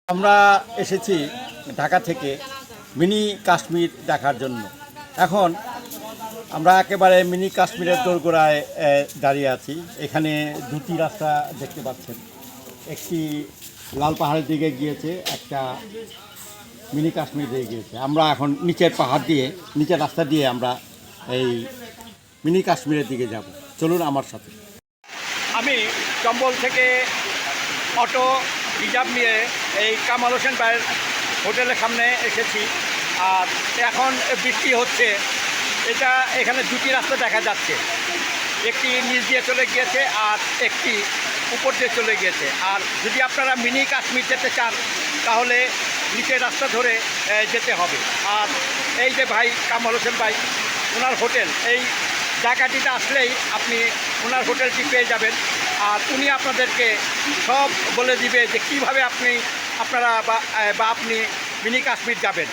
আমরা এসেছি ঢাকা থেকে মিনি কাশ্মীর দেখার জন্য। এখন আমরা একেবারে মিনি কাশ্মীরের দোরগোড়ায় দাঁড়িয়ে আছি। এখানে দুটি রাস্তা দেখতে পাচ্ছেন, একটি লাল পাহাড়ের দিকে গিয়েছে, একটা মিনি কাশ্মীর দিকে গিয়েছে। আমরা এখন নিচের পাহাড় দিয়ে, নিচের রাস্তা দিয়ে আমরা এই মিনি কাশ্মীরের দিকে যাব। চলুন আমার সাথে। আমি চম্বল থেকে অটো রিজার্ভ নিয়ে এই কামাল হোসেন ভাইয়ের হোটেলের সামনে এসেছি। আর এখন বৃষ্টি হচ্ছে। এখানে দুটি রাস্তা দেখা যাচ্ছে, একটি নিচ দিয়ে চলে গিয়েছে আর একটি উপর দিয়ে চলে গিয়েছে। আর যদি আপনারা মিনি কাশ্মীর যেতে চান তাহলে নিচের রাস্তা ধরে যেতে হবে। আর এই যে ভাই কামাল হোসেন ভাই, ওনার হোটেল, এই জায়গাটিতে আসলেই আপনি ওনার হোটেলটি পেয়ে যাবেন। আর উনি আপনাদেরকে সব বলে দিবে যে কীভাবে আপনারা আপনি মিনি কাশ্মীর যাবেন।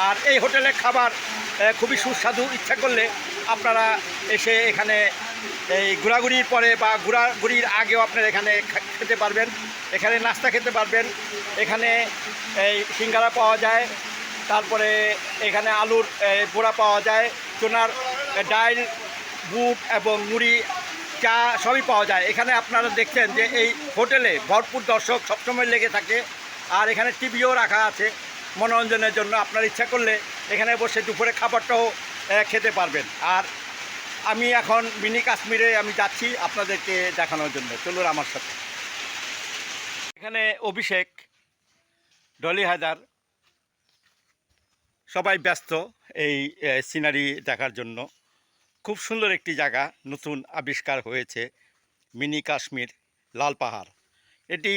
আর এই হোটেলের খাবার খুবই সুস্বাদু। ইচ্ছা করলে আপনারা এসে এখানে এই ঘোরাঘুরির পরে বা ঘোরাঘুরির আগেও আপনারা এখানে খেতে পারবেন, এখানে নাস্তা খেতে পারবেন। এখানে এই সিঙ্গারা পাওয়া যায়, তারপরে এখানে আলুর বড়া পাওয়া যায়, চোনার ডাল, বুট এবং মুড়ি, চা সবই পাওয়া যায়। এখানে আপনারা দেখছেন যে এই হোটেলে ভরপুর দর্শক সবসময় লেগে থাকে। আর এখানে টিভিও রাখা আছে মনোরঞ্জনের জন্য। আপনার ইচ্ছা করলে এখানে বসে দুপুরে খাবারটাও খেতে পারবেন। আর আমি এখন মিনি কাশ্মীরে যাচ্ছি আপনাদেরকে দেখানোর জন্য। চলুন আমার সাথে। এখানে অভিষেক, ডলি হায়দার সবাই ব্যস্ত এই সিনারি দেখার জন্য। খুব সুন্দর একটি জায়গা নতুন আবিষ্কার হয়েছে, মিনি কাশ্মীর, লাল পাহাড়। এটি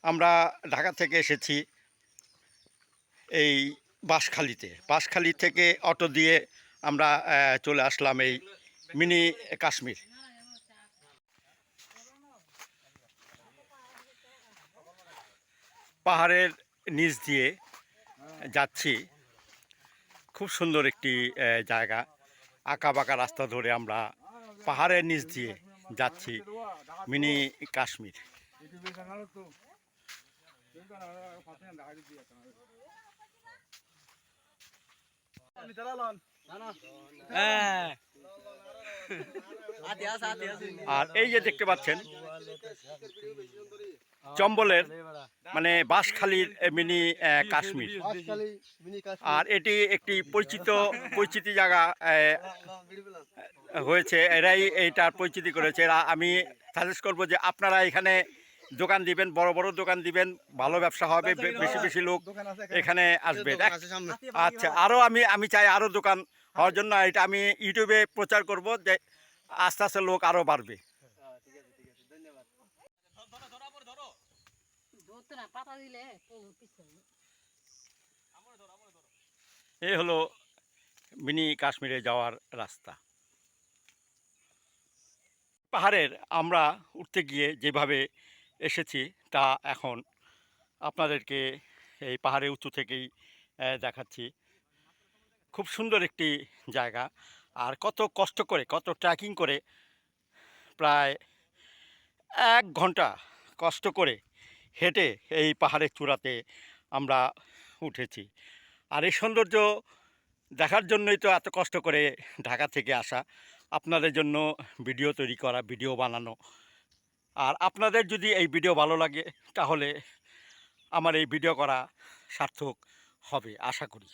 আমরা ঢাকা থেকে এসেছি এই বাঁশখালী থেকে অটো দিয়ে আমরা চলে আসলাম এই মিনি কাশ্মীর। পাহাড়ের নিচ দিয়ে যাচ্ছি, খুব সুন্দর একটি জায়গা। আঁকা বাঁকা রাস্তা ধরে আমরা পাহাড়ের নিচ দিয়ে যাচ্ছি মিনি কাশ্মীর। আর এই যে দেখতে পাচ্ছেন চম্বলের মানে বাঁশখালীর মিনি কাশ্মীর। আর এটি একটি পরিচিতি জায়গা হয়েছে, এরাই এইটার পরিচিতি করেছে। আমি সাজেস্ট করবো যে আপনারা এখানে দোকান দিবেন, বড় বড় দোকান দিবেন, ভালো ব্যবসা হবে, বেশি বেশি লোক এখানে আসবে। আচ্ছা, আরও আমি চাই আরও দোকান হওয়ার জন্য। এটা আমি ইউটিউবে প্রচার করব যে আস্তে আস্তে লোক আরও বাড়বে। এই হলো মিনি কাশ্মীরে যাওয়ার রাস্তা। পাহাড়ের আমরা উঠতে গিয়ে যেভাবে এসেছি তা এখন আপনাদেরকে এই পাহাড়ের উঁচু থেকেই দেখাচ্ছি। খুব সুন্দর একটি জায়গা। আর কত কষ্ট করে, কত ট্রেকিং করে, প্রায় 1 ঘন্টা কষ্ট করে হেঁটে এই পাহাড়ের চূড়াতে আমরা উঠেছি। আর এই সৌন্দর্য দেখার জন্যই তো এত কষ্ট করে ঢাকা থেকে আসা, আপনাদের জন্য ভিডিও তৈরি করা, ভিডিও বানানো। আর আপনাদের যদি এই ভিডিও ভালো লাগে তাহলে আমার এই ভিডিও করা সার্থক হবে আশা করি।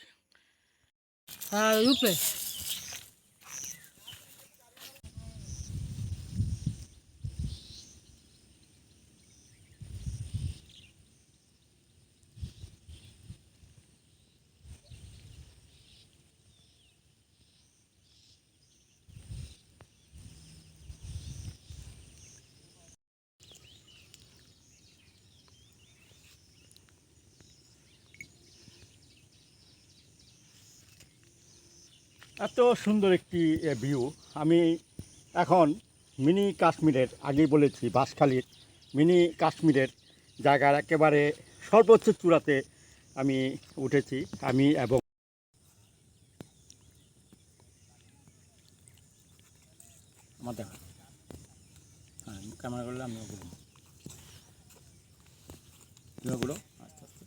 এত সুন্দর একটি ভিউ। আমি এখন মিনি কাশ্মীরের, আগেই বলেছি বাঁশখালীর মিনি কাশ্মীরের জায়গার একেবারে সর্বোচ্চ চূড়াতে আমি উঠেছি। আমি এবং আমার দেখা, ক্যামেরা করলে আমিও বলুন, তুমিও বলো আস্তে আস্তে।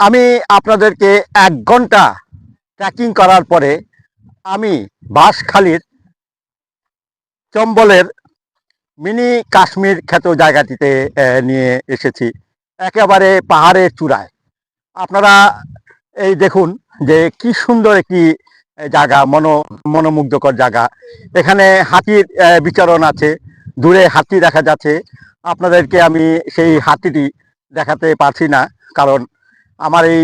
আমি আপনাদেরকে 1 ঘন্টা ট্রেকিং করার পরে আমি বাঁশখালীর চম্বলের মিনি কাশ্মীর খ্যাত জায়গাটিতে নিয়ে এসেছি, একেবারে পাহাড়ের চূড়ায়। আপনারা এই দেখুন যে কি সুন্দর একটি জায়গা, মনোমুগ্ধকর জায়গা। এখানে হাতির বিচরণ আছে, দূরে হাতি দেখা যাচ্ছে। আপনাদেরকে আমি সেই হাতিটি দেখাতে পারছি না, কারণ আমার এই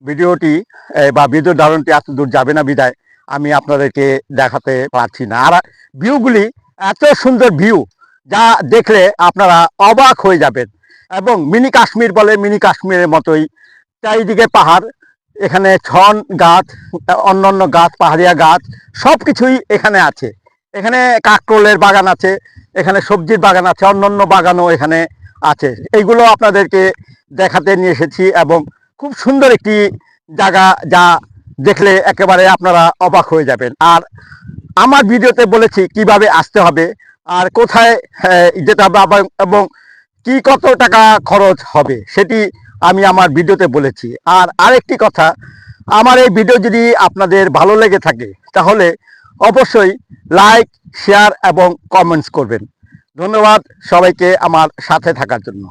ভিডিওটি বা ভিডিও ধারণটি এত দূর যাবে না বিদায় আমি আপনাদেরকে দেখাতে পারছি না। আর ভিউগুলি এত সুন্দর ভিউ, যা দেখলে আপনারা অবাক হয়ে যাবেন। এবং মিনি কাশ্মীর বলে মিনি কাশ্মীরের মতোই, চারিদিকে পাহাড়, এখানে ছন গাছ, অন্যান্য গাছ, পাহাড়িয়া গাছ সব কিছুই এখানে আছে। এখানে কাকরোলের বাগান আছে, এখানে সবজির বাগান আছে, অন্যান্য বাগানও এখানে আছে। এইগুলো আপনাদেরকে দেখাতে নিয়ে এসেছি এবং খুব সুন্দর একটি জায়গা, যা দেখলে একেবারে আপনারা অবাক হয়ে যাবেন। আর আমার ভিডিওতে বলেছি কিভাবে আসতে হবে আর কোথায় যেতে হবে এবং কি কত টাকা খরচ হবে, সেটি আমি আমার ভিডিওতে বলেছি। আর আরেকটি কথা, আমার এই ভিডিও যদি আপনাদের ভালো লেগে থাকে তাহলে অবশ্যই লাইক, শেয়ার এবং কমেন্টস করবেন। ধন্যবাদ সবাইকে আমার সাথে থাকার জন্য।